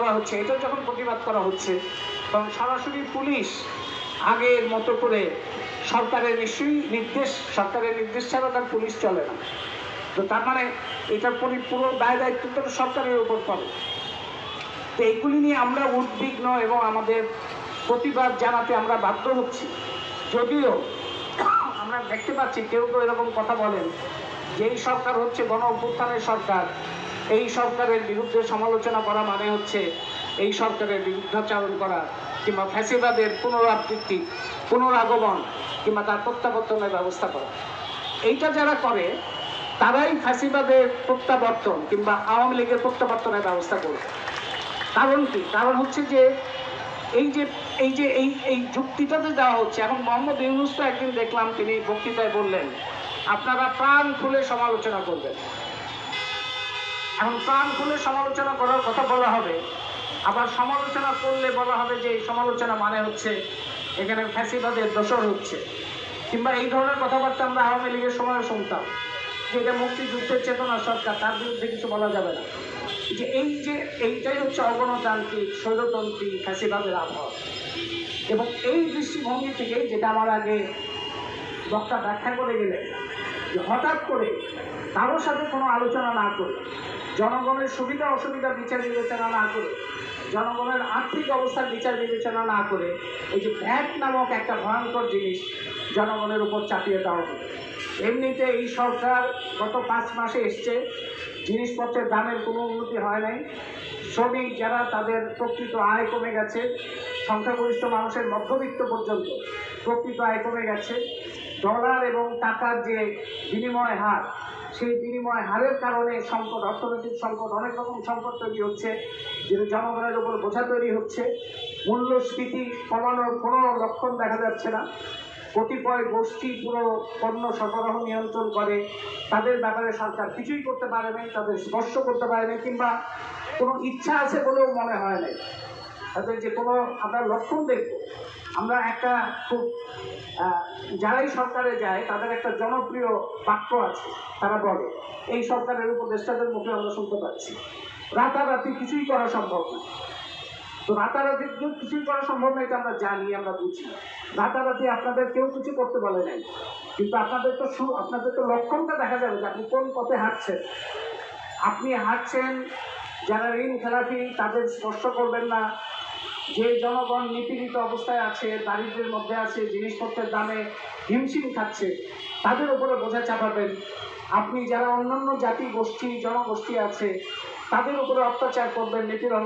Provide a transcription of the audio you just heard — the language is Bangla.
করা হচ্ছে, এটা যখন প্রতিবাদ করা হচ্ছে তখন সরাসরি পুলিশ আগের মতো করে সরকারের নির্দেশ ছাড়া তার পুলিশ চলে না। তো তার মানে এটার পুরো দায় দায়িত্ব তো সরকারের উপর পড়ে। তো এইগুলি নিয়ে আমরা উদ্বিগ্ন এবং আমাদের প্রতিবাদ জানাতে আমরা বাধ্য হচ্ছি। যদিও আমরা দেখতে পাচ্ছি কেউ কেউ এরকম কথা বলেন যে এই সরকার হচ্ছে গণ অভ্যুত্থানের সরকার, এই সরকারের বিরুদ্ধে সমালোচনা করা মানে হচ্ছে এই সরকারের বিরুদ্ধাচরণ করা কিংবা ফ্যাসিবাদের পুনরাবৃত্তি, পুনরাগমন কিংবা তার প্রত্যাবর্তনের ব্যবস্থা করা। এইটা যারা করে তারাই ফ্যাসিবাদের প্রত্যাবর্তন কিংবা আওয়ামী লীগের প্রত্যাবর্তনের ব্যবস্থা করবে। কারণ কি? কারণ হচ্ছে যে এই যুক্তিটাতে দেওয়া হচ্ছে। এখন মোহাম্মদ ইউনূস তো একদিন দেখলাম তিনি বক্তৃতায় বললেন আপনারা প্রাণ খুলে সমালোচনা করবেন। এখন প্রাণ খুলে সমালোচনা করার কথা বলা হবে, আবার সমালোচনা করলে বলা হবে যে এই সমালোচনা মানে হচ্ছে এখানে ফ্যাসিবাদের দোসর হচ্ছে, কিংবা এই ধরনের কথাবার্তা আমরা আওয়ামী লীগের সময় শুনতাম যে এটা মুক্তিযুদ্ধের চেতনা সরকার, তার বিরুদ্ধে কিছু বলা যাবে না। এইটাই হচ্ছে অগণতান্ত্রিক স্বৈরতন্ত্রী ফ্যাসিবাদের আবহাওয়া। এবং এই দৃষ্টিভঙ্গি থেকে যেটা আমার আগে বক্তা ব্যাখ্যা করে গেলেন যে হঠাৎ করে কারোর সাথে কোনো আলোচনা না করে, জনগণের সুবিধা অসুবিধা বিচার বিবেচনা না করে, জনগণের আর্থিক অবস্থার বিচার বিবেচনা না করে এই যে ভ্যাট নামক একটা ভয়ঙ্কর জিনিস জনগণের উপর চাপিয়ে দেওয়া হবে। এমনিতে এই সরকার গত 5 মাসে এসছে, জিনিসপত্রের দামের কোনো উন্নতি হয় নাই। শ্রমিক যারা তাদের প্রকৃত আয় কমে গেছে, সংখ্যাগরিষ্ঠ মানুষের মধ্যবিত্ত পর্যন্ত প্রকৃত আয় কমে গেছে। ডলার এবং টাকার যে বিনিময় হার, সেই বিনিময় হারের কারণে সংকট, অর্থনৈতিক সংকট, অনেক রকম সংকট তৈরি হচ্ছে, যেটা জনগণের উপর বোঝা তৈরি হচ্ছে। মূল্যস্ফীতি কমানোর কোনো লক্ষণ দেখা যাচ্ছে না। কতিপয় গোষ্ঠী পুরো পণ্য সরবরাহ নিয়ন্ত্রণ করে, তাদের ব্যাপারে সরকার কিছুই করতে পারে নাই, তাদের স্পর্শ করতে পারে নাই, কিংবা কোনো ইচ্ছা আছে বলেও মনে হয় নাই তাদের যে কোনো আমরা লক্ষণ দেখব। আমরা একটা খুব যারাই সরকারে যায় তাদের একটা জনপ্রিয় বাক্য আছে, তারা বলে, এই সরকারের উপদেষ্টাদের মুখে আমরা শুনতে পাচ্ছি রাতারাতি কিছুই করা সম্ভব না। তো রাতারাতি কিছুই করা সম্ভব না এটা আমরা জানি, আমরা বুঝি। রাতারাতি আপনাদের কেউ কিছু করতে বলে নাই, কিন্তু আপনাদের তো লক্ষণটা দেখা যাবে যে আপনি কোন পথে হাঁটছেন। আপনি হাঁটছেন যারা ঋণ খেলাপি তাদের স্পর্শ করবেন না, যে জনগণ নিপীড়িত অবস্থায় আছে, দারিদ্র্যের মধ্যে আছে, জিনিসপত্রের দামে হিমশিম খাচ্ছে, তাদের উপরে বোঝা চাপাবেন। আপনি যারা অন্যান্য জাতি গোষ্ঠী জনগোষ্ঠী আছে তাদের উপরে অত্যাচার করবেন, নিপীড়ন